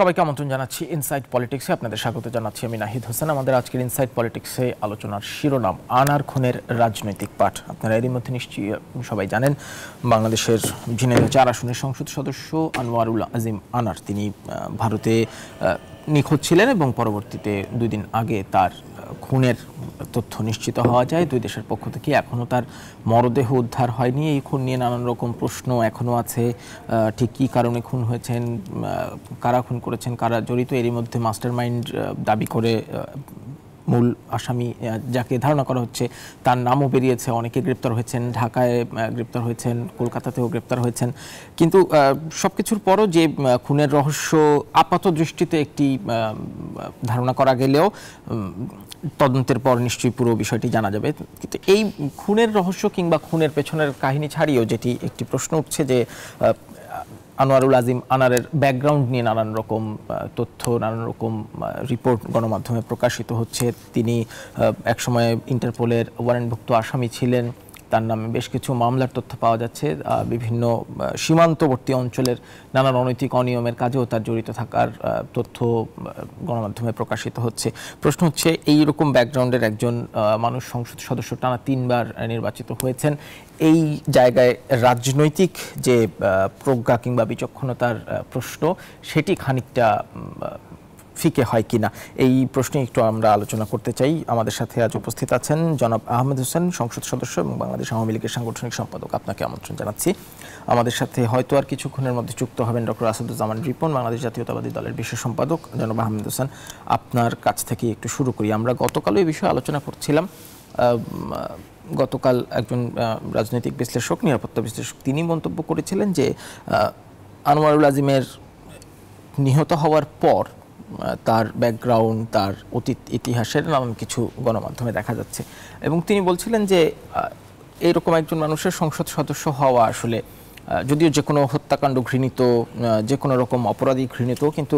সবাইকে আমন্ত্রণ জানাচ্ছি ইনসাইট পলিটিক্সে। আপনাদের স্বাগত জানাচ্ছি আমি নাহিদ হোসেন। আমাদের আজকের ইনসাইট পলিটিক্সে আলোচনার শিরোনাম আনার খুনের রাজনৈতিক পাঠ। আপনারা এরই মধ্যে নিশ্চয়ই সবাই জানেন, বাংলাদেশের ঝিনাইদহ ৪ আসনের সংসদ সদস্য আনোয়ারুল আজিম আনার তিনি ভারতে নিখোঁজ ছিলেন এবং পরবর্তীতে 2 দিন আগে তার খুনের তথ্য নিশ্চিত হওয়া যায়। দুই দেশের পক্ষ থেকে এখনও তার মরদেহ উদ্ধার হয়নি। এই খুন নিয়ে নানান রকম প্রশ্ন এখনও আছে। ঠিক কী কারণে খুন হয়েছেন, কারা খুন করেছেন, কারা জড়িত, এরই মধ্যে মাস্টার মাইন্ড দাবি করে মূল আসামি যাকে ধারণা করা হচ্ছে তার নামও বেরিয়েছে। অনেকে গ্রেপ্তার হয়েছেন, ঢাকায় গ্রেপ্তার হয়েছেন, কলকাতাতেও গ্রেপ্তার হয়েছেন। কিন্তু সবকিছুর পরও যে খুনের রহস্য আপাত দৃষ্টিতে একটি ধারণা করা গেলেও তদন্তের পর নিশ্চয়ই পুরো বিষয়টি জানা যাবে। কিন্তু এই খুনের রহস্য কিংবা খুনের পেছনের কাহিনী ছাড়িয়েও যেটি একটি প্রশ্ন উঠছে যে আনোয়ারুল আজিম আনারের ব্যাকগ্রাউন্ড নিয়ে নানান রকম তথ্য, নানান রকম রিপোর্ট গণমাধ্যমে প্রকাশিত হচ্ছে। তিনি একসময় ইন্টারপোলের ওয়ারেন্টভুক্ত আসামি ছিলেন, তার নামে বেশ কিছু মামলার তথ্য পাওয়া যাচ্ছে। বিভিন্ন সীমান্তবর্তী অঞ্চলের নানান অনৈতিক অনিয়মের কাজেও তার জড়িত থাকার তথ্য গণমাধ্যমে প্রকাশিত হচ্ছে। প্রশ্ন হচ্ছে, এই রকম ব্যাকগ্রাউন্ডের একজন মানুষ সংসদ সদস্য টানা 3 বার নির্বাচিত হয়েছেন, এই জায়গায় রাজনৈতিক যে প্রজ্ঞা কিংবা বিচক্ষণতার প্রশ্ন সেটি খানিকটা ফিকে হয় কিনা, এই প্রশ্নে একটু আমরা আলোচনা করতে চাই। আমাদের সাথে আজ উপস্থিত আছেন জনাব আহমেদ হোসেন, সংসদ সদস্য এবং বাংলাদেশ আওয়ামী লীগের সাংগঠনিক সম্পাদক। আপনাকে আমন্ত্রণ জানাচ্ছি। আমাদের সাথে হয়তো আর কিছুক্ষণের মধ্যে যুক্ত হবেন ডক্টর আসাদুজ্জামান রিপন, বাংলাদেশ জাতীয়তাবাদী দলের বিশেষ সম্পাদক। জনাব আহমেদ হোসেন, আপনার কাছ থেকে একটু শুরু করি। আমরা গতকালও এই বিষয়ে আলোচনা করছিলাম। গতকাল একজন রাজনৈতিক বিশ্লেষক, নিরাপত্তা বিশ্লেষক, তিনি মন্তব্য করেছিলেন যে আনোয়ারুল আজিমের নিহত হওয়ার পর তার ব্যাকগ্রাউন্ড, তার অতীত ইতিহাসের নানান কিছু গণমাধ্যমে দেখা যাচ্ছে এবং তিনি বলছিলেন যে এইরকম একজন মানুষের সংসদ সদস্য হওয়া আসলে, যদিও যে কোনো হত্যাকাণ্ড ঘৃণিত, যে কোনো রকম অপরাধী ঘৃণিত, কিন্তু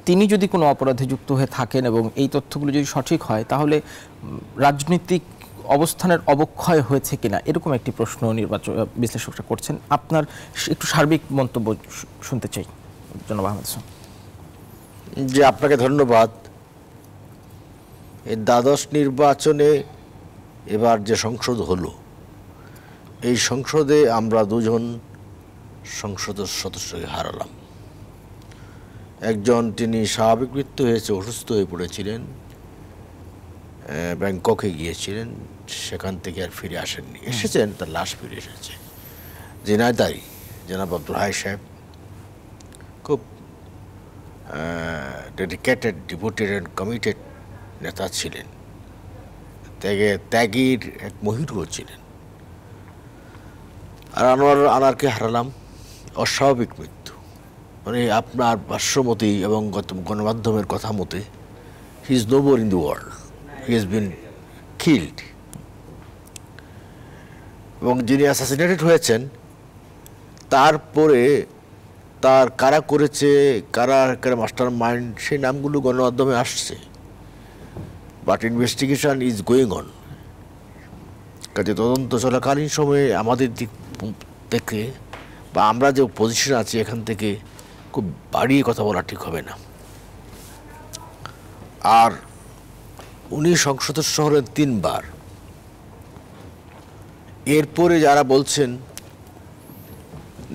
তিনি যদি কোনো অপরাধে যুক্ত হয়ে থাকেন এবং এই তথ্যগুলো যদি সঠিক হয় তাহলে রাজনৈতিক অবস্থানের অবক্ষয় হয়েছে কিনা, এরকম একটি প্রশ্ন বিশ্লেষকরা করছেন। আপনার একটু সার্বিক মন্তব্য শুনতে চাই জনাব আহমেদ হোসেন। যে আপনাকে ধন্যবাদ। এই দ্বাদশ নির্বাচনে এবার যে সংসদ হলো, এই সংসদে আমরা 2 জন সংসদ সদস্যকে হারালাম। একজন, তিনি স্বাভাবিক মৃত্যু হয়েছে, অসুস্থ হয়ে পড়েছিলেন, ব্যাংককে গিয়েছিলেন, সেখান থেকে আর ফিরে আসেননি। এসেছেন, তার লাশ ফিরে এসেছে। ঝিনাইদহ জনাব আব্দুল হাই সাহেব খুব ডেডিকেটেড, ডিভোটেড অ্যান্ড কমিটেড নেতা ছিলেন, ত্যাগীর এক মহিরুহ ছিলেন। আর আনারকে হারালাম অস্বাভাবিক মৃত্যু। মানে আপনার ভাষ্য মতেই এবং গণমাধ্যমের কথা মতে, he is no more in the world, he has been killed. এবং যিনি অ্যাসাসিনেটেড হয়েছেন, তারপরে তার কারা করেছে, কারা মাস্টার মাইন্ড, সেই নামগুলো গণমাধ্যমে আসছে, but investigation is going on. কাজে তদন্ত চলাকালীন সময়ে আমাদের দিক থেকে বা আমরা যে পজিশনে আছি, এখান থেকে খুব বাড়িয়ে কথা বলা ঠিক হবে না। আর উনি সংসদ সদস্য হলেন 3 বার। এরপরে যারা বলছেন,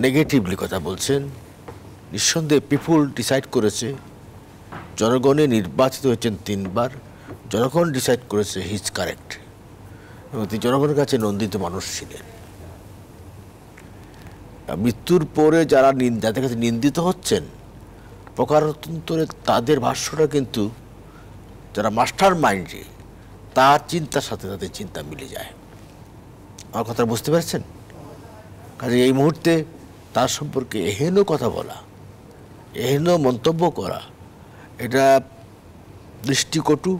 নেগেটিভলি কথা বলছেন, নিঃসন্দেহে পিপুল ডিসাইড করেছে, জনগণে নির্বাচিত হয়েছেন 3 বার, জনগণ ডিসাইড করেছে হি ইজ কারেক্ট এবং তিনি জনগণের কাছে নন্দিত মানুষ ছিলেন। মৃত্যুর পরে যারা যাদের কাছে নিন্দিত হচ্ছেন, প্রকারান্তরে তাদের ভাষ্যটা কিন্তু যারা মাস্টার মাইন্ডে, তার চিন্তার সাথে তাদের চিন্তা মিলে যায়। আমার কথা বুঝতে পারছেন? কাজে এই মুহূর্তে তার সম্পর্কে এহেন কথা বলা, এহেন মন্তব্য করা, এটা দৃষ্টিকটু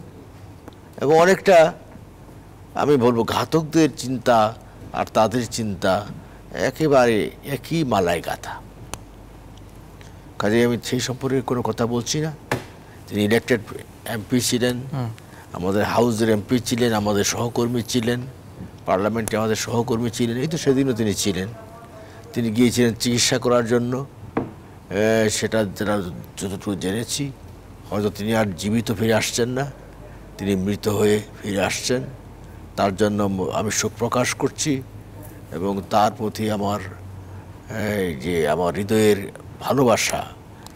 এবং অনেকটা আমি বলবো ঘাতকদের চিন্তা আর তাদের চিন্তা একেবারে একই মালায় গাথা। কাজে আমি সেই সম্পর্কে কোনো কথা বলছি না। তিনি ইলেক্টেড এমপি ছিলেন, আমাদের হাউসের এমপি ছিলেন, আমাদের সহকর্মী ছিলেন, পার্লামেন্টে আমাদের সহকর্মী ছিলেন। এই তো সেদিনও তিনি ছিলেন। তিনি গিয়েছিলেন চিকিৎসা করার জন্য সেটা যারা যতটুকু জেনেছি, হয়তো তিনি আর জীবিত ফিরে আসছেন না, তিনি মৃত হয়ে ফিরে আসছেন। তার জন্য আমি শোক প্রকাশ করছি এবং তার প্রতি আমার যে আমার হৃদয়ের ভালোবাসা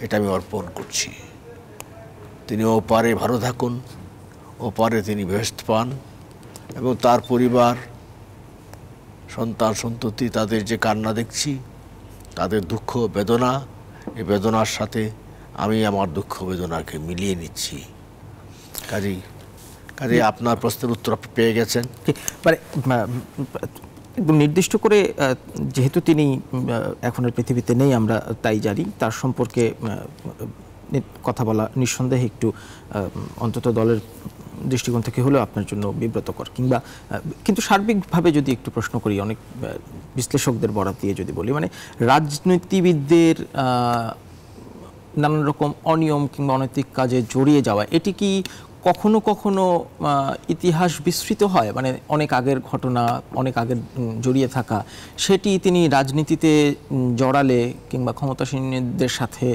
এটা আমি অর্পণ করছি। তিনি ওপারে ভালো থাকুন, ওপারে তিনি বেহেশত পান এবং তার পরিবার, সন্তান সন্ততি, তাদের যে কান্না দেখছি, তাদের দুঃখ বেদনা, এই বেদনার সাথে আমি আমার দুঃখ বেদনাকে মিলিয়ে নিচ্ছি। কাজেই আপনার প্রশ্নের উত্তর আপনি পেয়ে গেছেন। মানে একদম নির্দিষ্ট করে, যেহেতু তিনি এখন আর পৃথিবীতে নেই আমরা তাই জানি, তার সম্পর্কে কথা বলা নিঃসন্দেহে একটু অন্তত দলের দৃষ্টিকোণ থেকে হলেও আপনার জন্য বিব্রতকর, কিন্তু সার্বিকভাবে যদি একটু প্রশ্ন করি, অনেক বিশ্লেষকদের বরাত দিয়ে যদি বলি, মানে রাজনীতিবিদদের নানান রকম অনিয়ম কিংবা অনৈতিক কাজে জড়িয়ে যাওয়া, এটি কি কখনো কখনো ইতিহাস বিস্মৃত হয়? মানে অনেক আগের ঘটনা, অনেক আগের জড়িয়ে থাকা, সেটি তিনি রাজনীতিতে জড়ালে কিংবা ক্ষমতাসীনদের সাথে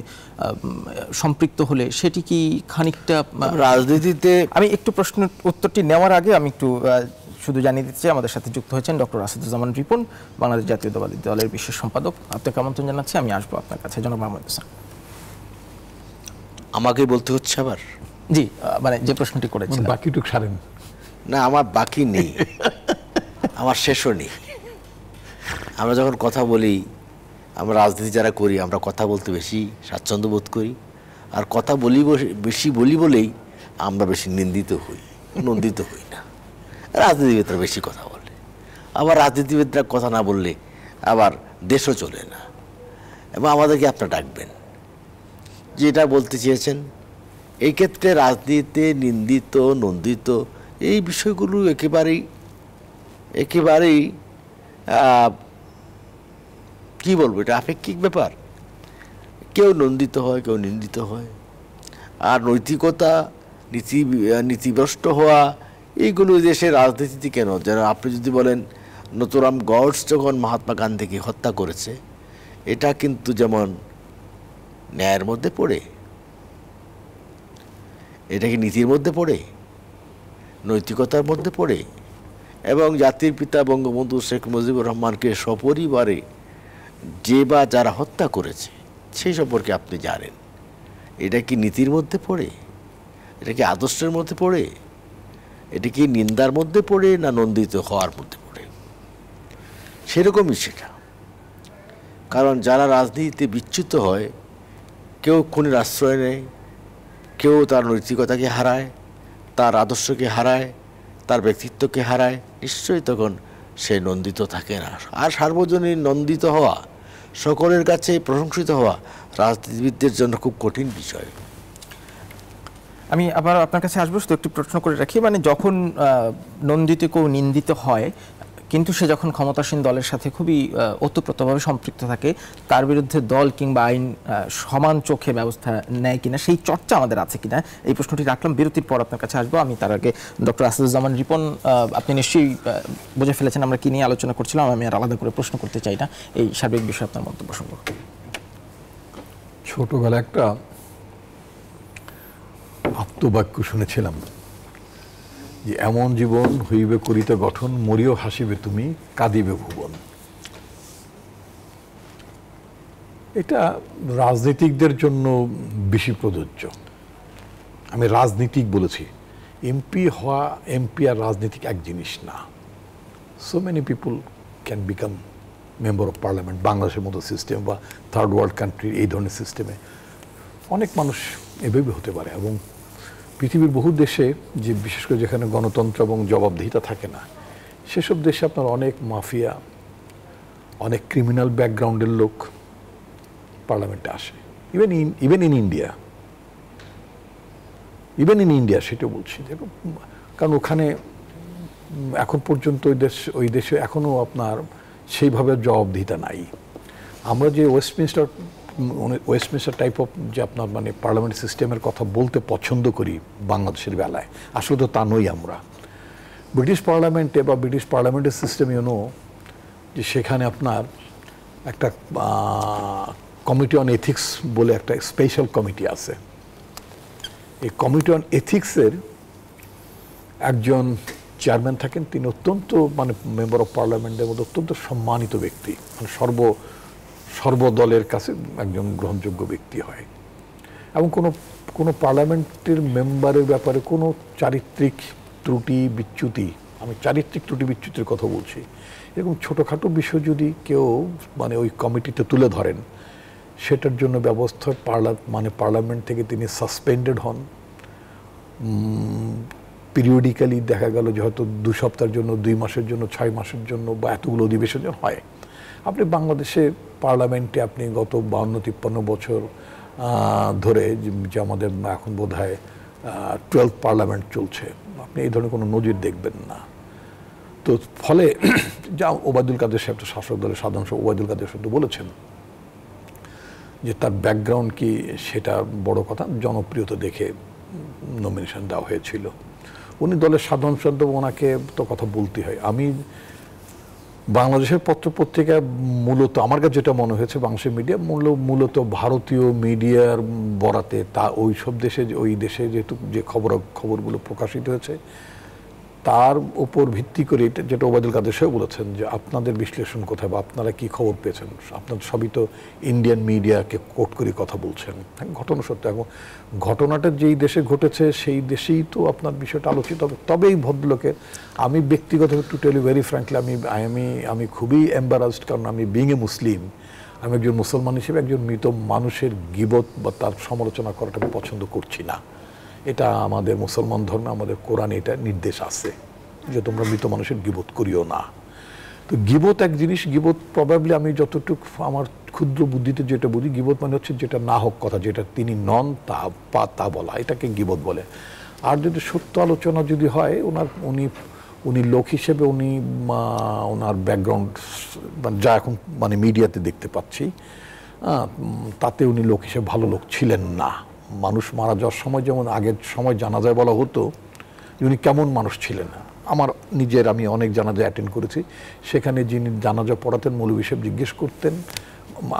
সম্পৃক্ত হলে সেটি কি খানিকটা রাজনীতিতে, আমি একটু প্রশ্নের উত্তরটি নেওয়ার আগে আমি একটু শুধু জানিয়ে দিচ্ছি, আমাদের সাথে যুক্ত হয়েছেন ডক্টর আসাদুজ্জামান রিপন, বাংলাদেশ জাতীয়তাবাদী দলের বিশেষ সম্পাদক। আপনাকে আমন্ত্রণ জানাচ্ছি, আমি আসবো আপনার কাছে। জনাব মাহমুদ হোসেন। আমাকে বলতে হচ্ছে আবার? জি, মানে যে প্রশ্নটি করেছেন। বাকিটুকু সারেন না, আমার বাকি নেই, আমার শেষও নেই। আমরা যখন কথা বলি, আমরা রাজনীতি যারা করি, আমরা কথা বলতে বেশি স্বাচ্ছন্দ্য বোধ করি, আর কথা বেশি বলি বলেই আমরা বেশি নন্দিত হই না। রাজনীতিবিদরা বেশি কথা বলে, আবার রাজনীতিবিদরা কথা না বললে আবার দেশও চলে না। এবং আমাদেরকে আপনারা ডাকবেন, যেটা বলতে চেয়েছেন, এই ক্ষেত্রে রাজনীতিতে নিন্দিত নন্দিত এই বিষয়গুলো একেবারেই কি বলবো, এটা আপেক্ষিক ব্যাপার। কেউ নন্দিত হয়, কেউ নিন্দিত হয়। আর নৈতিকতা, নীতিভ্রষ্ট হওয়া, এইগুলো দেশের রাজনীতিতে কেন? যেন আপনি যদি বলেন নথুরাম গডস যখন মহাত্মা গান্ধীকে হত্যা করেছে, এটা কিন্তু যেমন ন্যায়ের মধ্যে পড়ে, এটা কি নীতির মধ্যে পড়ে, নৈতিকতার মধ্যে পড়ে, এবং জাতির পিতা বঙ্গবন্ধু শেখ মুজিবুর রহমানকে সপরিবারে যে বা যারা হত্যা করেছে সেই সম্পর্কে আপনি জানেন। এটা কি নীতির মধ্যে পড়ে? এটা কি আদর্শের মধ্যে পড়ে? এটা কি নিন্দার মধ্যে পড়ে না নন্দিত হওয়ার মধ্যে পড়ে? সেরকমই সেটা। কারণ যারা রাজনীতিতে বিচ্যুত হয়, কেউ খুনের আশ্রয় নেয়, কেউ তার নৈতিকতাকে হারায়, তার আদর্শকে হারায়, তার ব্যক্তিত্বকে হারায়, নিশ্চয়ই তখন সে নন্দিত থাকে না। আর সার্বজনীন নন্দিত হওয়া, সকলের কাছে প্রশংসিত হওয়া রাজনীতিবিদদের জন্য খুব কঠিন বিষয়। আমি আবার আপনার কাছে আসবো, শুধু একটি প্রশ্ন করে রাখি, মানে যখন নন্দিত কেউ নিন্দিত হয়, কিন্তু সে যখন ক্ষমতাসীন দলের সাথে খুবই ওতপ্রোতভাবে সম্পৃক্ত থাকে, তার বিরুদ্ধে দল কিংবা আইন সমান চোখে ব্যবস্থা নেয় কিনা, সেই চর্চা আমাদের আছে কিনা, এই প্রশ্নটি রাখলাম। বিরতির পর আপনার কাছে আসবো। আমি তার আগে ডক্টর আসাদুজ্জামান রিপন, আপনি নিশ্চয়ই বুঝে ফেলেছেন আমরা কি নিয়ে আলোচনা করছিলাম, আমি আর আলাদা করে প্রশ্ন করতে চাই না, এই সার্বিক বিষয়ে আপনার মন্তব্য শুনব। ছোটবেলা একটা আপ্তবাক্য শুনেছিলাম যে এমন জীবন হইবে করিতে গঠন, মরিও হাসিবে তুমি, কাঁদিবে ভুবন। এটা রাজনীতিকদের জন্য বেশি প্রযোজ্য। আমি রাজনীতিক বলেছি, এমপি হওয়া, এমপি আর রাজনীতিক এক জিনিস না। So many people can become member of parliament. বাংলাদেশের মতো সিস্টেম বা থার্ড ওয়ার্ল্ড কান্ট্রি এই ধরনের সিস্টেমে অনেক মানুষ এভাবে হতে পারে। এবং পৃথিবীর বহু দেশে, যে বিশেষ করে যেখানে গণতন্ত্র এবং জবাবদিহিতা থাকে না, সেসব দেশে আপনার অনেক মাফিয়া, অনেক ক্রিমিনাল ব্যাকগ্রাউন্ডের লোক পার্লামেন্টে আসে। ইভেন ইন ইন্ডিয়া সেটাও বলছি, কারণ ওখানে এখন পর্যন্ত ওই দেশে এখনও আপনার সেইভাবে জবাবদিহিতা নাই। আমরা যে ওয়েস্টমিনস্টার টাইপ অফ যে আপনার মানে পার্লামেন্ট সিস্টেমের কথা বলতে পছন্দ করি বাংলাদেশের বেলায়, আসলে তো তা নই আমরা। ব্রিটিশ পার্লামেন্টে বা ব্রিটিশ পার্লামেন্টের সিস্টেম যে সেখানে আপনার একটা কমিটি অন এথিক্স বলে একটা স্পেশাল কমিটি আছে। এই কমিটি অন এথিক্সের একজন চেয়ারম্যান থাকেন, তিনি অত্যন্ত মানে মেম্বার অফ পার্লামেন্টের মধ্যে অত্যন্ত সম্মানিত ব্যক্তি, মানে সর্বদলের কাছে একজন গ্রহণযোগ্য ব্যক্তি হয়। এবং কোনো পার্লামেন্টের মেম্বারের ব্যাপারে কোনো চারিত্রিক ত্রুটি বিচ্যুতি, আমি চারিত্রিক ত্রুটি বিচ্যুতির কথা বলছি, এরকম ছোটোখাটো বিষয় যদি কেউ মানে ওই কমিটিতে তুলে ধরেন, সেটার জন্য ব্যবস্থা পার্লামেন্ট থেকে তিনি সাসপেন্ডেড হন। পিরিয়ডিক্যালি দেখা গেল যে হয়তো 2 সপ্তাহের জন্য, 2 মাসের জন্য, 6 মাসের জন্য বা এতগুলো অধিবেশন হয়। আপনি বাংলাদেশে পার্লামেন্টে আপনি গত 52-53 বছর ধরে যে আমাদের এখন বোধ হয় 12th পার্লামেন্ট চলছে, আপনি এই ধরনের কোনো নজির দেখবেন না। তো ফলে যা ওবায়দুল কাদের সাহেব, শাসক দলের সাধারণ সম্পাদক ওবায়দুল কাদের সাহেব বলেছেন যে তার ব্যাকগ্রাউন্ড কি সেটা বড় কথা, জনপ্রিয়তা দেখে নমিনেশন দেওয়া হয়েছিল। উনি দলের সাধারণ সম্পাদক, ওনাকে তো কথা বলতে হয়। আমি বাংলাদেশের পত্রপত্রিকা মূলত আমার কাছে যেটা মনে হয়েছে, বাংলাদেশের মিডিয়া মূলত ভারতীয় মিডিয়ার বরাতে তা ওই সব দেশে, ওই দেশে যেহেতু যে খবরগুলো প্রকাশিত হয়েছে তার উপর ভিত্তি করে, যেটা ওবায়দুল কাদের সাহেব বলেছেন যে আপনাদের বিশ্লেষণ কোথায় বা আপনারা কি খবর পেয়েছেন, আপনাদের সবই তো ইন্ডিয়ান মিডিয়াকে কোট করে কথা বলছেন। ঘটনা সত্য, এবং ঘটনাটা যেই দেশে ঘটেছে সেই দেশেই তো আপনার বিষয়টা আলোচিত হবে। তবে এই ভদ্রলোকের, আমি ব্যক্তিগত to tell you very frankly, আমি খুবই এম্বারাসড, কারণ আমি বিং এ মুসলিম, আমি একজন মুসলমান হিসেবে একজন মৃত মানুষের গীবত বা তার সমালোচনা করাটা আমি পছন্দ করছি না। এটা আমাদের মুসলমান ধর্মে, আমাদের কোরআনে এটা নির্দেশ আছে যে তোমরা মৃত মানুষের গীবত করিও না। তো গীবত এক জিনিস, গীবত প্রবাবলি আমি যতটুকু আমার ক্ষুদ্র বুদ্ধিতে যেটা বুঝি, গীবত মানে হচ্ছে যেটা না হোক কথা, যেটা তিনি নন তা বলা, এটাকে গীবত বলে। আর যদি সত্য আলোচনা যদি হয়, উনি লোক হিসেবে ওনার ব্যাকগ্রাউন্ড যা এখন মানে মিডিয়াতে দেখতে পাচ্ছি, তাতে উনি লোক হিসেবে ভালো লোক ছিলেন না। মানুষ মারা যাওয়ার সময় যেমন আগের সময় জানাজায় বলা হতো উনি কেমন মানুষ ছিলেন, আমার আমি অনেক জানাজা অ্যাটেন্ড করেছি, সেখানে যিনি জানাজা পড়াতেন মৌলভী সাহেব জিজ্ঞেস করতেন,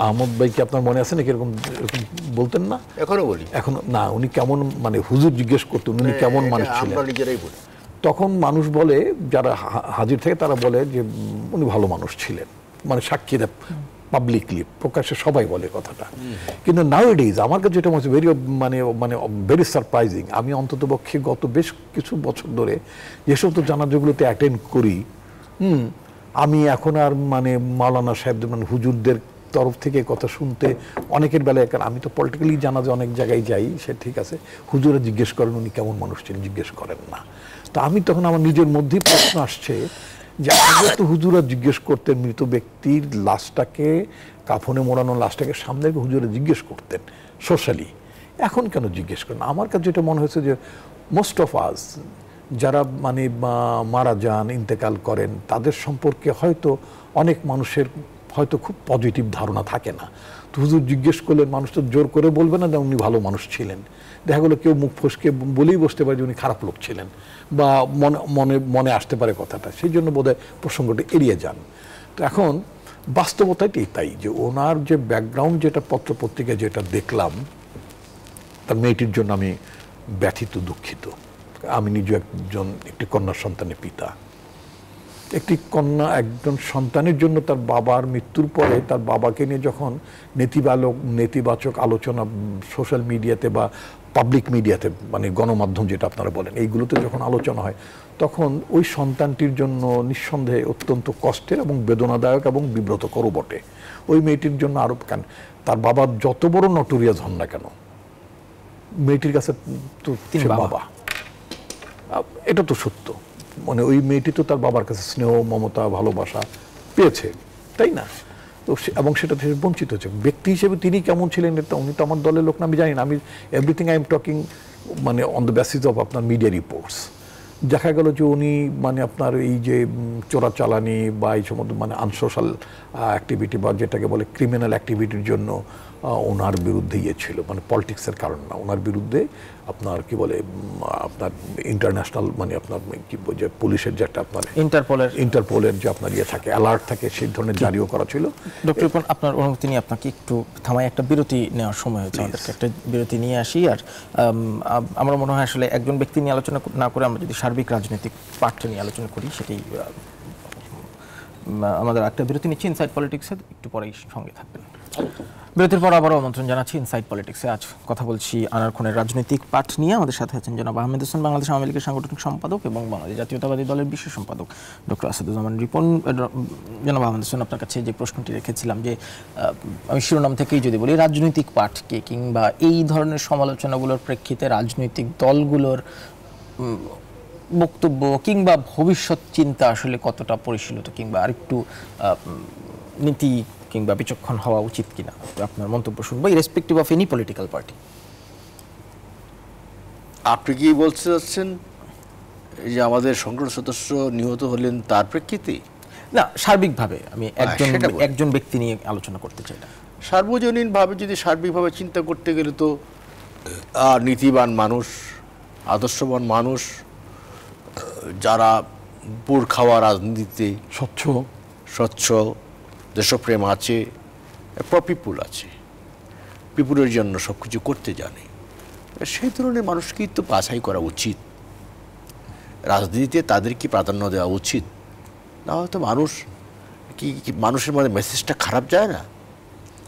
আহমদ ভাই কি আপনার মনে আছে নাকি, এরকম বলতেন না? এখনো বলি, এখনো না, উনি কেমন মানে হুজুর জিজ্ঞেস করতেন উনি কেমন মানুষ ছিলেন। আমরা নিজেরাই বলি। তখন মানুষ বলে, যারা হাজির থাকে তারা বলে যে উনি ভালো মানুষ ছিলেন, মানে সাক্ষী দেয় পাবলিকলি, প্রকাশ্যে সবাই বলে কথাটা। কিন্তু নাউএডেজ আমার কাছে যেটা মনে ভেরি সারপ্রাইজিং, আমি অন্ততপক্ষে গত বেশ কিছু বছর ধরে যেসব তো জানাজাগুলোতে অ্যাটেন্ড করি, আমি এখন আর মানে মাওলানা সাহেবদের মানে হুজুরদের তরফ থেকে কথা শুনতে অনেকের বেলায়, কারণ আমি তো পলিটিক্যালি জানাজা অনেক জায়গায় যাই, সে ঠিক আছে, হুজুরা জিজ্ঞেস করেন উনি কেমন মানুষ ছিলেন, জিজ্ঞেস করেন না। তা আমি তখন আমার নিজের মধ্যেই প্রশ্ন আসছে যে আগে তো হুজুরা জিজ্ঞেস করতেন, মৃত ব্যক্তির লাশটাকে, কাফনে মোড়ানো লাশটাকে সামনে হুজুরা জিজ্ঞেস করতেন সোশ্যালি, এখন কেন জিজ্ঞেস করেন? আমার কাছে যেটা মনে হয়েছে যে মোস্ট অফ আস যারা মানে মারা যান, ইন্তেকাল করেন, তাদের সম্পর্কে হয়তো অনেক মানুষের হয়তো খুব পজিটিভ ধারণা থাকে না। তো হুজুর জিজ্ঞেস করলেন, মানুষ তো জোর করে বলবে না যে উনি ভালো মানুষ ছিলেন, দেখা গেলো কেউ মুখ ফসকে বলেই বসতে পারে যে উনি খারাপ লোক ছিলেন, বা মনে আসতে পারে কথাটা, সেই জন্য বোধহয় প্রসঙ্গটা এড়িয়ে যান। তো এখন বাস্তবতাটাই তাই যে ওনার যে ব্যাকগ্রাউন্ড, যেটা পত্রপত্রিকায় যেটা দেখলাম, তার মেয়েটির জন্য আমি ব্যথিত, দুঃখিত। আমি নিজে একটি কন্যা সন্তানের পিতা। একজন সন্তানের জন্য তার বাবার মৃত্যুর পরে তার বাবাকে নিয়ে যখন নেতিবাচক আলোচনা সোশ্যাল মিডিয়াতে বা পাবলিক মিডিয়াতে, মানে গণমাধ্যম যেটা আপনারা বলেন, এইগুলোতে যখন আলোচনা হয়, তখন ওই সন্তানটির জন্য নিঃসন্দেহে অত্যন্ত কষ্টের এবং বেদনাদায়ক এবং বিব্রতকরও বটে। ওই মেয়েটির জন্য আরো কেন, তার বাবা যত বড় নটোরিয়াস হন না কেন, মেয়েটির কাছে তো বাবা, এটা তো সত্য। মানে ওই মেয়েটি তো তার বাবার কাছে স্নেহ, মমতা, ভালোবাসা পেয়েছে, তাই না? তো এবং সেটা থেকে বঞ্চিত হচ্ছে। ব্যক্তি হিসেবে তিনি কেমন ছিলেন, উনি তো আমার দলের লোক না, আমি জানি না। আমি এভরিথিং আই এম টকিং মানে অন দ্য বেসিস অফ আপনার মিডিয়া রিপোর্টস। দেখা গেল যে উনি মানে আপনার এই যে চোরাচালানি বা এই সমস্ত মানে আনসোশ্যাল অ্যাক্টিভিটি বা যেটাকে বলে ক্রিমিনাল অ্যাক্টিভিটির জন্য ওনার বিরুদ্ধে ছিল, মানে পলিটিক্সের কারণ না, ওনার বিরুদ্ধে আপনার কি বলে আপনার ইন্টারন্যাশনাল মানে আপনার কি যে পুলিশের যে একটা আপনার ইন্টারপোলের যে আপনার থাকে অ্যালার্ট থাকে, সেই ধরনের জারিও করা ছিল। ডক্টর রিপন, আপনার অনুমতি নিয়ে আপনাকে একটু থামাই, একটা বিরতি নেওয়ার সময় হয়েছে, আমাদেরকে একটা বিরতি নিয়ে আসি। আর আমার মনে হয় আসলে একজন ব্যক্তি নিয়ে আলোচনা না করে আমরা যদি সার্বিক রাজনৈতিক পাঠটা নিয়ে আলোচনা করি সেটি আমাদের একটা বিরতি নিচ্ছি ইনসাইড পলিটিক্সে, একটু পরেই সঙ্গে থাকবেন। বিরতির পর আবারও আমন্ত্রণ জানাচ্ছি ইনসাইড পলিটিক্সে। আজ কথা বলছি আনার খুনের রাজনৈতিক পাঠ নিয়ে। আমাদের সাথে আছেন জনাব আহমেদ হোসেন, বাংলাদেশ আওয়ামী লীগের সাংগঠনিক সম্পাদক এবং বাংলাদেশ জাতীয়তাবাদী দলের বিশেষ সম্পাদক ডক্টর আসাদুজ্জামান রিপন। জনাব আহমেদ হোসেন, আপনার কাছে যে প্রশ্নটি রেখেছিলাম যে আমি শিরোনাম থেকেই যদি বলি, রাজনৈতিক পাঠকে কিংবা এই ধরনের সমালোচনাগুলোর প্রেক্ষিতে রাজনৈতিক দলগুলোর বক্তব্য কিংবা ভবিষ্যৎ চিন্তা আসলে কতটা পরিশীলিত কিংবা আরেকটু নীতি কিংবা বিচক্ষণ হওয়া উচিত কিনা, আপনার মন্তব্য শুনবো, irrespective of any political party. আপনি কি বলতে চাচ্ছেন যে আমাদের সংসদ সদস্য নিহত হলেন তার প্রেক্ষিতে? না, সার্বিকভাবে আমি একজন ব্যক্তি নিয়ে আলোচনা করতে চাই না। সার্বজনীনভাবে যদি সার্বিকভাবে চিন্তা করতে গেলে তো নীতিবান মানুষ, আদর্শবান মানুষ, যারা বুড় খাওয়া রাজনীতিতে স্বচ্ছ দেশপ্রেম আছে, পিপুল আছে, পিপুলের জন্য সব কিছু করতে জানে, সেই ধরনের মানুষকেই তো বাছাই করা উচিত। রাজনীতিতে তাদেরকে প্রাধান্য দেওয়া উচিত। না হয়তো মানুষ কি মানুষের মধ্যে মেসেজটা খারাপ যায় না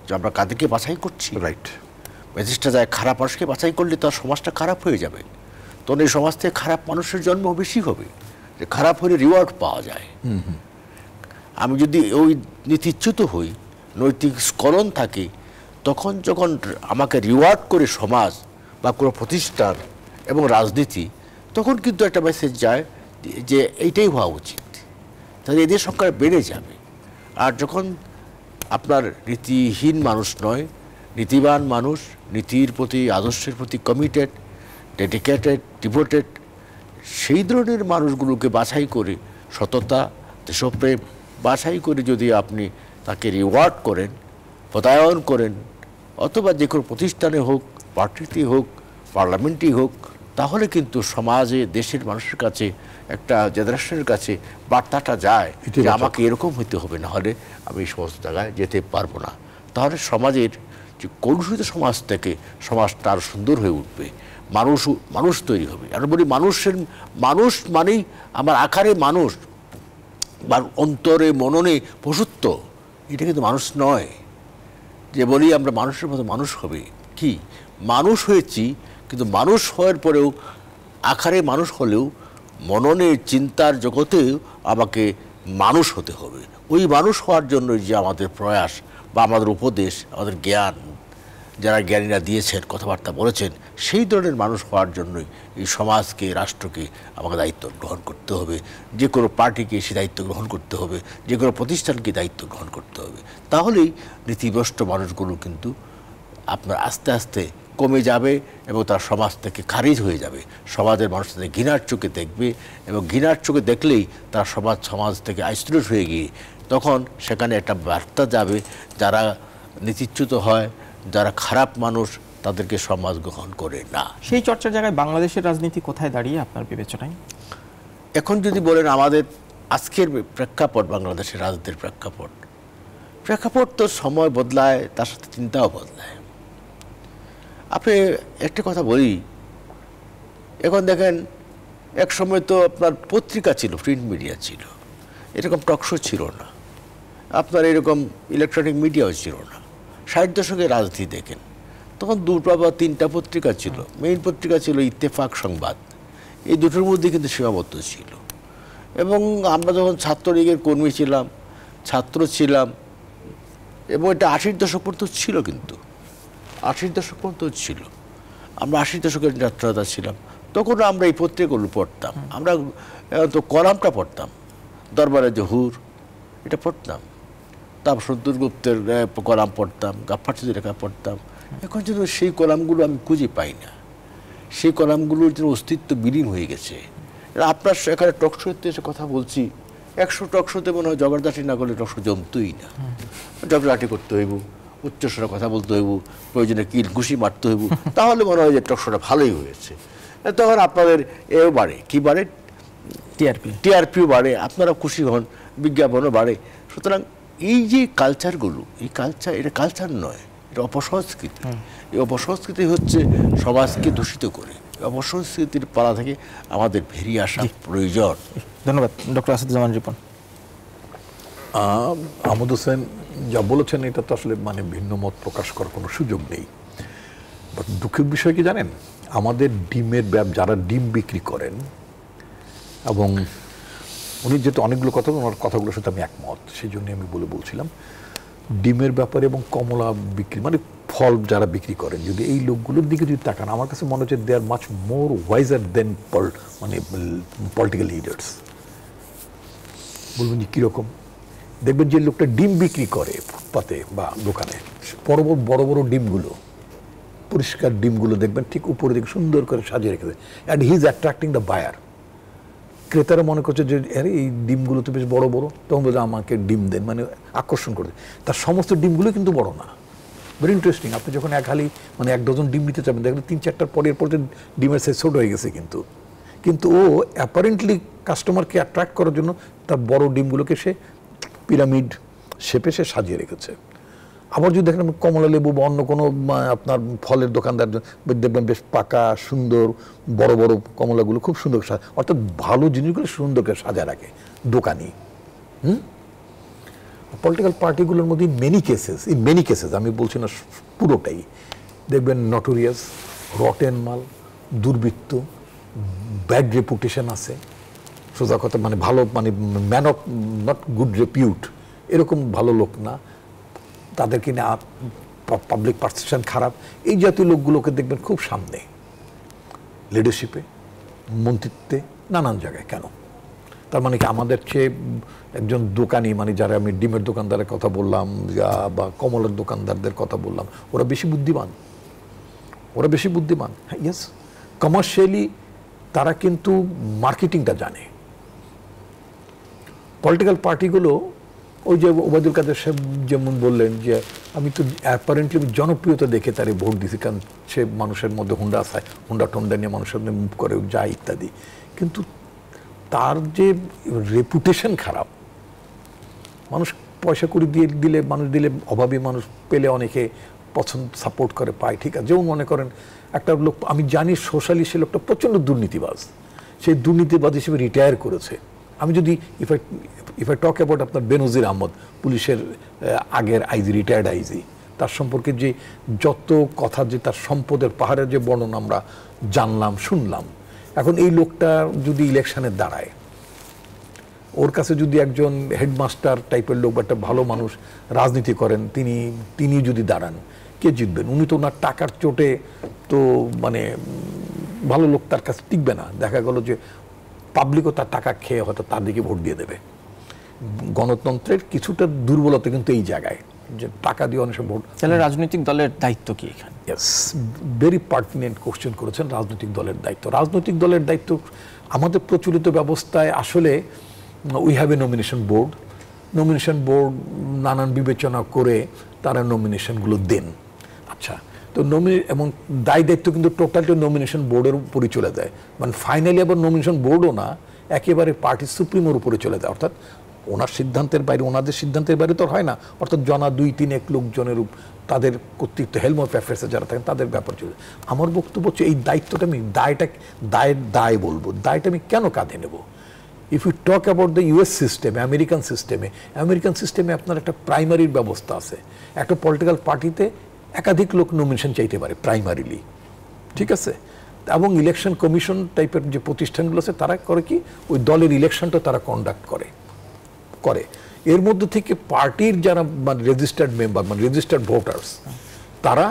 যে আমরা কাদেরকে বাছাই করছি? রাইট, মেসেজটা যায় খারাপ মানুষকে বাছাই করলে তার সমাজটা খারাপ হয়ে যাবে। তখন এই সমাজ থেকে খারাপ মানুষের জন্ম বেশি হবে, যে খারাপ হলে রিওয়ার্ড পাওয়া যায়। আমি যদি ওই নীতিচ্যুত হই, নৈতিক স্খলন থাকে, তখন যখন আমাকে রিওয়ার্ড করে সমাজ বা কোনো প্রতিষ্ঠান এবং রাজনীতি, তখন কিন্তু একটা মেসেজ যায় যে এইটাই হওয়া উচিত, তাহলে এদের সংখ্যা বেড়ে যাবে। আর যখন আপনার নীতিহীন মানুষ নয়, নীতিবান মানুষ, নীতির প্রতি আদর্শের প্রতি কমিটেড, ডেডিকেটেড, ডিভোটেড, সেই ধরনের মানুষগুলোকে বাছাই করে, সততা, দেশপ্রেম বাছাই করে যদি আপনি তাকে রিওয়ার্ড করেন, পদায়ন করেন, অথবা যে কোনো প্রতিষ্ঠানে হোক, পার্টিতে হোক, পার্লামেন্টেই হোক, তাহলে কিন্তু সমাজে দেশের মানুষের কাছে, একটা জেনারেশনের কাছে বার্তাটা যায় যে আমাকে এরকম হইতে হবে, না হলে আমি এই সমস্ত জায়গায় যেতে পারবো না। তাহলে সমাজের যে কলুষিত সমাজ থেকে সমাজটা আরও সুন্দর হয়ে উঠবে, মানুষ তৈরি হবে। আর বলি মানুষ মানেই আমার আকারে মানুষ বা অন্তরে মননে পশুত্ব, এটা কিন্তু মানুষ নয়। যে বলি আমরা মানুষের মতো মানুষ হবে, কি মানুষ হয়েছি, কিন্তু মানুষ হওয়ার পরেও আকারে মানুষ হলেও মননে চিন্তার জগতেও আমাকে মানুষ হতে হবে। ওই মানুষ হওয়ার জন্য যে আমাদের প্রয়াস বা আমাদের উপদেশ, আমাদের জ্ঞান, যারা জ্ঞানীরা দিয়েছেন, কথাবার্তা বলেছেন, সেই ধরনের মানুষ হওয়ার জন্যই এই সমাজকে, রাষ্ট্রকে আমাকে দায়িত্ব গ্রহণ করতে হবে। যে কোনো পার্টিকে সে দায়িত্ব গ্রহণ করতে হবে, যে কোনো প্রতিষ্ঠানকে দায়িত্ব গ্রহণ করতে হবে। তাহলেই নীতিভ্রষ্ট মানুষগুলো কিন্তু আপনার আস্তে আস্তে কমে যাবে এবং তার সমাজ থেকে খারিজ হয়ে যাবে। সমাজের মানুষ তাদের ঘৃণার চোখে দেখবে এবং ঘৃণার চোখে দেখলেই তার সমাজ থেকে আইসোলেট হয়ে গিয়ে তখন সেখানে একটা বার্তা যাবে, যারা নীতিচ্যুত হয়, যারা খারাপ মানুষ, তাদেরকে সমাজ গ্রহণ করে না। সেই চর্চার জায়গায় বাংলাদেশের রাজনীতি কোথায় দাঁড়িয়ে আপনার বিবেচনায়? এখন যদি বলেন আমাদের আজকের প্রেক্ষাপট, বাংলাদেশের রাজনীতির প্রেক্ষাপট তো সময় বদলায়, তার সাথে চিন্তাও বদলায়। আপনি একটা কথা বলি, এখন দেখেন, এক সময় তো আপনার পত্রিকা ছিল, প্রিন্ট মিডিয়া ছিল, এরকম টকশো ছিল না, আপনার এরকম ইলেকট্রনিক মিডিয়াও ছিল না। 60 দশকে রাজনীতি দেখেন, তখন 2টা বা 3টা পত্রিকা ছিল। মেইন পত্রিকা ছিল ইত্তেফাক, সংবাদ, এই দুটোর মধ্যে কিন্তু সীমাবদ্ধ ছিল। এবং আমরা যখন ছাত্রলীগের কর্মী ছিলাম, ছাত্র ছিলাম, এবং এটা 80 দশক পর্যন্ত ছিল, কিন্তু 80 দশক পর্যন্ত ছিল। আমরা 80 দশকের যাত্রাটা ছিলাম, তখন আমরা এই পত্রিকাগুলো পড়তাম। আমরা তো কলামটা পড়তাম, দরবারে জহুর এটা পড়তাম, তারপর সদ্দুরগুপ্তের কলাম পড়তাম, গাফফার চৌধুরীর লেখা পড়তাম। এখন যেন সেই কলামগুলো আমি খুঁজে পাই না, সেই কলামগুলোর যেন অস্তিত্ব বিলীন হয়ে গেছে। আপনার এখানে টকশোতে এসে কথা বলছি, 100 টকশোতে মনে হয় জগরদাটি না করলে টকশো জমতই না, জগরাটি করতে হইব, উচ্চস্বরে কথা বলতে হইব, প্রয়োজনে কিল ঘুষি মারতে হইব, তাহলে মনে হয় যে টকশোটা ভালোই হয়েছে। তখন আপনাদের এও বাড়ে, কি বাড়ে, টিআরপিও বাড়ে, আপনারা খুশি হন, বিজ্ঞাপনও বাড়ে। সুতরাং এই যে কালচারগুলো, এই কালচার, এটা কালচার নয়, এটা অপসংস্কৃতি। এই অপসংস্কৃতি হচ্ছে সমাজকে দূষিত করে। অপসংস্কৃতির পালা থেকে আমাদের বেরিয়ে আসা প্রয়োজন। ধন্যবাদ ডক্টর আসাদুজ্জামান রিপন। আহমদ হোসেন যা বলেছেন এটা তো আসলে মানে ভিন্ন মত প্রকাশ করার কোনো সুযোগ নেই। বাট দুঃখের বিষয় কি জানেন, আমাদের ডিমের যারা ডিম বিক্রি করেন, এবং উনি যেহেতু অনেকগুলো কথা, ওনার কথাগুলোর সাথে আমি একমত, সেই জন্য আমি বলছিলাম ডিমের ব্যাপারে এবং কমলা বিক্রি, মানে ফল যারা বিক্রি করেন, যদি এই লোকগুলোর দিকে যদি তাকান, আমার কাছে মনে হচ্ছে দে আর মাচ মোর ওয়াইজার দেন মানে পলিটিক্যাল লিডার্স। বলবেন যে কীরকম? দেখবেন যে লোকটা ডিম বিক্রি করে ফুটপাতে বা দোকানে, বড় বড় ডিমগুলো, পরিষ্কার ডিমগুলো দেখবেন ঠিক উপরে দিকে সুন্দর করে সাজিয়ে রেখেছে, and he is attracting the buyer. ক্রেতারা মনে করছে যে আরে এই ডিমগুলো তো বেশ বড় বড়, তখন বলছে আমাকে ডিম দেন, মানে আকর্ষণ করে। তার সমস্ত ডিমগুলো কিন্তু বড় না। Very interesting. আপনি যখন মানে এক ডজন ডিম নিতে চাবেন, দেখবেন 3-4টার পরের ডিমের সাইজ ছোট হয়ে গেছে, কিন্তু ও অ্যাপারেন্টলি কাস্টমারকে অ্যাট্রাক্ট করার জন্য তার বড় ডিমগুলোকে সে পিরামিড শেপে সে সাজিয়ে রেখেছে। আবার যদি দেখেন কমলা লেবু বা অন্য কোনো আপনার ফলের দোকানদার দেখবেন বেশ পাকা সুন্দর বড় বড় কমলাগুলো খুব সুন্দর, অর্থাৎ ভালো জিনিসগুলো সুন্দর করে সাজা রাখে দোকানি। পলিটিক্যাল পার্টিগুলোর মধ্যে মেনি কেসেস আমি বলছি না পুরোটাই, দেখবেন নটোরিয়াস, রটেন মাল, দুর্বৃত্ত, ব্যাড রেপুটেশন আছে, সোজা কথা মানে ভালো, মানে man of not good repute, এরকম ভালো লোক না, তাদেরকে নিয়ে পাবলিক পারসেপশন খারাপ। এই জাতীয় লোকগুলোকে দেখবেন খুব সামনে, লিডারশিপে, মন্ত্রিত্বে, নানান জায়গায়। কেন? তার মানে কি আমাদের চেয়ে একজন দোকানি, মানে যারা আমি ডিমের দোকানদারের কথা বললাম বা কমলের দোকানদারদের কথা বললাম, ওরা বেশি বুদ্ধিমান? হ্যাঁ, ইয়েস, কমার্শিয়ালি তারা কিন্তু মার্কেটিংটা জানে। পলিটিক্যাল পার্টিগুলো ওই যে ওবায়দুল কাদের সাহেব যেমন বললেন যে আমি তো অ্যাপারেন্টলি জনপ্রিয়তা দেখে তারে ভোট দিছি, কারণ সে মানুষের মধ্যে হুন্ডা নিয়ে মানুষের মধ্যে মুভ করে যায় ইত্যাদি, কিন্তু তার যে রেপুটেশন খারাপ। মানুষ পয়সা করে দিলে অভাবী মানুষ পেলে অনেকে সাপোর্ট করে, পায়, ঠিক আছে। যেমন মনে করেন একটা লোক আমি জানি সোশ্যালি, সে লোকটা প্রচণ্ড দুর্নীতিবাজ, সেই দুর্নীতিবাজ হিসেবে রিটায়ার করেছে। আমি যদি ইফ আই টক অ্যাবাউট আপনার বেনজির আহমদ, পুলিশের আগের আইজি, রিটায়ার্ড আইজি, তার সম্পর্কে যে যত কথা, যে তার সম্পদের পাহাড়ের যে বর্ণনা আমরা জানলাম, শুনলাম, এখন এই লোকটা যদি ইলেকশনে দাঁড়ায়, ওর কাছে যদি একজন হেডমাস্টার টাইপের লোক বা একটা ভালো মানুষ রাজনীতি করেন, তিনি যদি দাঁড়ান, কে জিতবেন? উনি তো ওনার টাকার চোটে তো মানে ভালো লোক তার কাছে টিকবে না। দেখা গেল যে পাবলিকও তার টাকা খেয়ে হয়তো তার দিকে ভোট দিয়ে দেবে। গণতন্ত্রের কিছুটা দুর্বলতা কিন্তু এই জায়গায়, যে টাকা দিয়ে অনেক ভোট। তাহলে রাজনৈতিক দলের দায়িত্ব কি এখানে? ইয়েস, ভেরি পার্টিনেন্ট কোশ্চেন করেছেন। রাজনৈতিক দলের দায়িত্ব আমাদের প্রচলিত ব্যবস্থায় আসলে we have a nomination board নানান বিবেচনা করে তারা নমিনেশনগুলো দেন। আচ্ছা, তো এবং দায়িত্ব কিন্তু টোটালটা নমিনেশন বোর্ডের উপরে চলে যায়, মানে ফাইনালি আবার নমিনেশন বোর্ডও না, একেবারে পার্টি সুপ্রিমোর উপরে চলে যায়। অর্থাৎ ওনার সিদ্ধান্তের বাইরে, ওনাদের সিদ্ধান্তের বাইরে তো হয় না, অর্থাৎ 2-3 লোকজনের তাদের কর্তৃত্ব, হেলম অফ অ্যাফেয়ার্সে যারা থাকেন তাদের ব্যাপার চলে। আমার বক্তব্য হচ্ছে এই দায়িত্বটা আমি দায় বলবো, দায়টা আমি কেন কাঁধে নেব? If you talk about the US সিস্টেমে, আমেরিকান সিস্টেমে আপনার একটা প্রাইমারির ব্যবস্থা আছে। একটা পলিটিক্যাল পার্টিতে একাধিক লোক নমিনেশন চাইতে পারে প্রাইমারিলি, ঠিক আছে। এবং ইলেকশন কমিশন টাইপের যে প্রতিষ্ঠানগুলো আছে তারা করে কি, ওই দলের ইলেকশনটা তারা কন্ডাক্ট করে। এর মধ্যে থেকে পার্টির যারা মানে রেজিস্টার্ড মেম্বার, মানে রেজিস্টার্ড ভোটার্স, তারা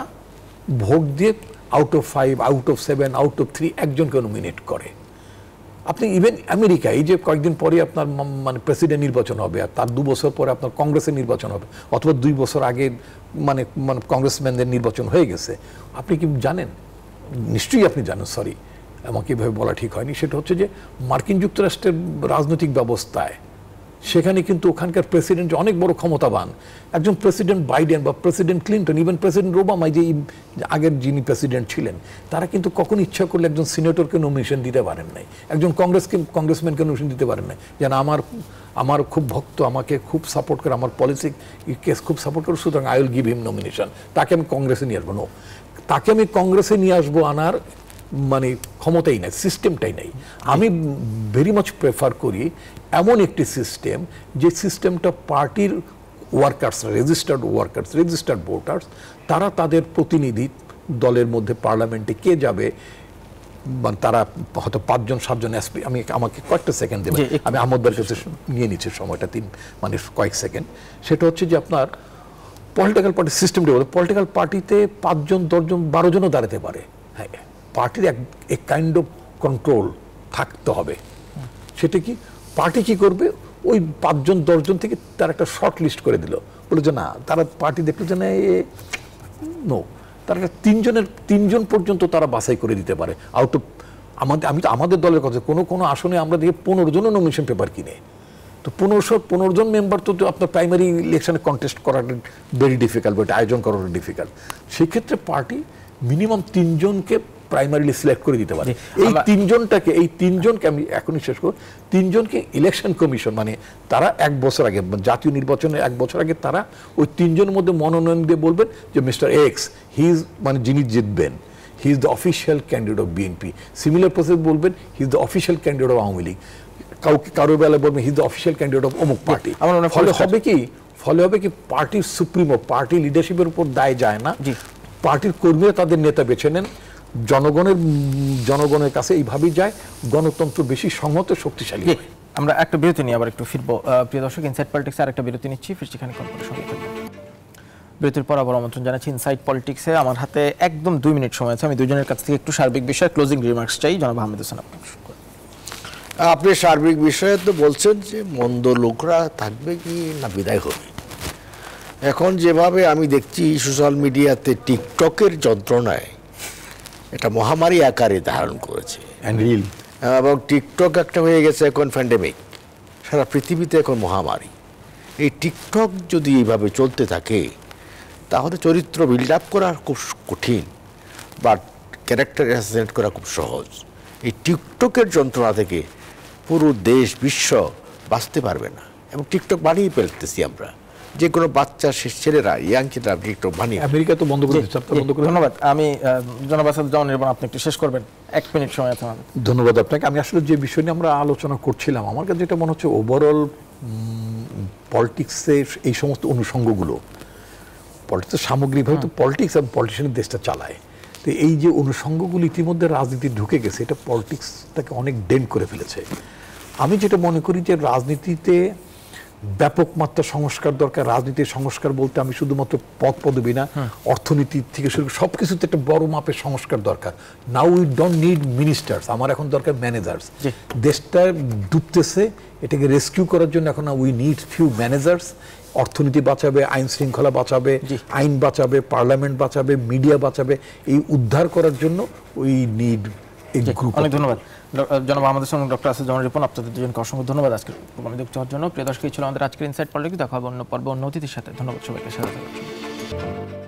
ভোট দিয়ে out of 5, out of 7, out of 3 একজনকে নমিনেট করে। আপনি ইভেন আমেরিকা, এই যে কয়েকদিন পরে আপনার মানে প্রেসিডেন্ট নির্বাচন হবে, আর তার 2 বছর পরে আপনার কংগ্রেসের নির্বাচন হবে, অথবা 2 বছর আগে মানে কংগ্রেসম্যানদের নির্বাচন হয়ে গেছে। আপনি কি জানেন? নিশ্চয়ই আপনি জানেন, সরি আমাকে এভাবে বলা ঠিক হয়নি। সেটা হচ্ছে যে মার্কিন যুক্তরাষ্ট্রের রাজনৈতিক ব্যবস্থায় সেখানে কিন্তু ওখানকার প্রেসিডেন্ট অনেক বড় ক্ষমতাবান, একজন প্রেসিডেন্ট বাইডেন বা president Clinton, even president Obama যে আগের যিনি প্রেসিডেন্ট ছিলেন, তারা কিন্তু কখন ইচ্ছা করলে একজন সিনেটরকে নমিনেশন দিতে পারেন নাই, একজন কংগ্রেসম্যানকে নমিনেশন দিতে পারেন নাই, যেন আমার খুব ভক্ত, আমাকে খুব সাপোর্ট করে, আমার পলিসি কেস খুব সাপোর্ট করে, সুতরাং I will give him nomination, তাকে আমি কংগ্রেসে নিয়ে আসবো। নো, তাকে আমি কংগ্রেসে নিয়ে আসবো আনার মানে ক্ষমতাই নাই, সিস্টেমটাই নাই। আমি ভেরি মাচ প্রেফার করি এমন একটি সিস্টেম, যে সিস্টেমটা পার্টির ওয়ার্কার্স, রেজিস্টার্ড ভোটার্স, তারা তাদের প্রতিনিধি দলের মধ্যে পার্লামেন্টে কে যাবে, মানে তারা হয়তো 5-7 এসপি, আমাকে কয়েকটা সেকেন্ড দেবে, আমি আহমদ ভাইয়ের কাছে নিয়ে নিচ্ছি সময়টা, মানে কয়েক সেকেন্ড। সেটা হচ্ছে যে আপনার পলিটিক্যাল পার্টি সিস্টেমটা বলে, পলিটিক্যাল পার্টিতে 5জন 10জন 12জনও দাঁড়াতে পারে। হ্যাঁ, পার্টির এক কাইন্ড অফ কন্ট্রোল থাকতে হবে। সেটা কি, পার্টি কি করবে, ওই 5জন 10জন থেকে তার একটা শর্ট লিস্ট করে দিল, বলে যে না, তারা পার্টি দেখলো যে না, নো, তারা 3জন পর্যন্ত তারা বাছাই করে দিতে পারে আউট অফ আমাদের দলের কথা। কোনো আসনে আমরা দেখি 15 জনও নমিনেশন পেপার কিনে, তো 15 জন মেম্বার তো আপনার প্রাইমারি ইলেকশনে কন্টেস্ট করাটা ভেরি ডিফিকাল্ট, বা আয়োজন করাটা ডিফিকাল্ট। সেক্ষেত্রে পার্টি মিনিমাম 3জনকে প্রাইমারিলি সিলেক্ট করে দিতে পারে। এই 3জনকে আমি এখনই শেষ করব, 3জনকে ইলেকশন কমিশন, মানে তারা 1 বছর আগে, জাতীয় নির্বাচনের 1 বছর আগে তারা ওই 3জনের মধ্যে মনোনয়ন দিয়ে বলবেন যে মিস্টার এক্স, হি ইজ, মানে যিনি জিতবেন, he is the official candidate of BNP. Similar process বলবেন, he is the official candidate of Awami League. কারোর বেলায় বলবেন, he is the official candidate of অমুক পার্টি। ফলে হবে কি পার্টির সুপ্রিমো, পার্টি লিডারশিপের উপর দায় যায় না, পার্টির কর্মীরা তাদের নেতা বেছে নেন, জনগণের কাছে এইভাবেই যায়, গণতন্ত্র বেশি সংহত শক্তিশালী হয়। আমরা একটা বিরতি নিয়ে আবার একটু ফিরবো। প্রিয় দর্শক, ইনসাইড পলিটিক্সে আর একটা বিরতি নিচ্ছি, ফিরছি খানিক পর, সঙ্গে থাকবেন। বিরতির পর আবার আমন্ত্রণ জানাচ্ছি ইনসাইড পলিটিক্সে। আমার হাতে একদম 2 মিনিট সময় আছে, আমি দুজনের কাছ থেকে একটু সার্বিক বিষয়ে ক্লোজিং রিমার্কস চাই। জনাব আহমেদ হোসেন, আপনি সার্বিক বিষয়ে তো বলছেন যে মন্দ লোকরা থাকবে কি না বিদায় হবে। এখন যেভাবে আমি দেখছি সোশ্যাল মিডিয়াতে টিকটকের যন্ত্রণায় এটা মহামারী আকারে ধারণ করেছে, এবং টিকটক একটা হয়ে গেছে এখন প্যান্ডেমিক, সারা পৃথিবীতে এখন মহামারী। এই টিকটক যদি এইভাবে চলতে থাকে, তাহলে চরিত্র বিল্ড আপ করা খুব কঠিন, বাট ক্যারেক্টার অ্যাসাসিনেট করা খুব সহজ। এই টিকটকের যন্ত্রণা থেকে পুরো দেশ বিশ্ব বাঁচতে পারবে না, এবং টিকটক বানিয়ে ফেলতেছি আমরা, যে কোনো বাচ্চা ছেলেরা, ইয়াং ছেলেরা টিকটক বানিয়ে। আমেরিকা তো বন্ধ করে দিচ্ছে। ধন্যবাদ। আমি জনাব আসাদুজ্জামান নির্বাণ, আপনি একটু শেষ করবেন, 1 মিনিট সময় আছে আমাদের। ধন্যবাদ আপনাকে। আমি আসলে যে বিষয় নিয়ে আমরা আলোচনা করছিলাম, আমার কাছে যেটা মনে হচ্ছে, ওভারঅল পলিটিক্সের এই সমস্ত অনুষঙ্গগুলো, পলিটিক্সের সামগ্রিকভাবে তো পলিটিক্স এবং পলিটিশিয়ানের দেশটা চালায়, তো এই যে অনুষঙ্গগুলো ইতিমধ্যে রাজনীতি ঢুকে গেছে, এটা পলিটিক্সটাকে অনেক ডেন্ট করে ফেলেছে। আমি যেটা মনে করি যে রাজনীতিতে ব্যাপক মাত্রা সংস্কার দরকার। রাজনীতির সংস্কার বলতে আমি শুধুমাত্র পদ পদবি না, অর্থনীতি থেকে শুরু করে সবকিছুতে একটা বড় মাপের সংস্কার দরকার। Now we don't need ministers, আমার এখন দরকার ম্যানেজার্স। দেশটা ডুবতেছে, এটাকে রেস্কিউ করার জন্য এখন উই নিড ফিউ ম্যানেজার্স। অর্থনীতি বাঁচাবে, আইন শৃঙ্খলা বাঁচাবে, আইন বাঁচাবে, পার্লামেন্ট বাঁচাবে, মিডিয়া বাঁচাবে। এই উদ্ধার করার জন্য উই নিড এই গ্রুপ। অনেক ধন্যবাদ জনাব আমাদের সঙ্গে ডক্টর আসাদুজ্জামান রিপন, আপনাদের দুজনকে অসংখ্য ধন্যবাদ আজকে প্রোগ্রামে যুক্ত হওয়ার জন্য। প্রিয় দর্শক, এই ছিল আমাদের আজকের ইনসাইড পলিটিক্স। দেখা হবে অন্য পর্বে অন্য অতিথির সাথে। ধন্যবাদ সবাইকে, সাথে থাকার জন্য।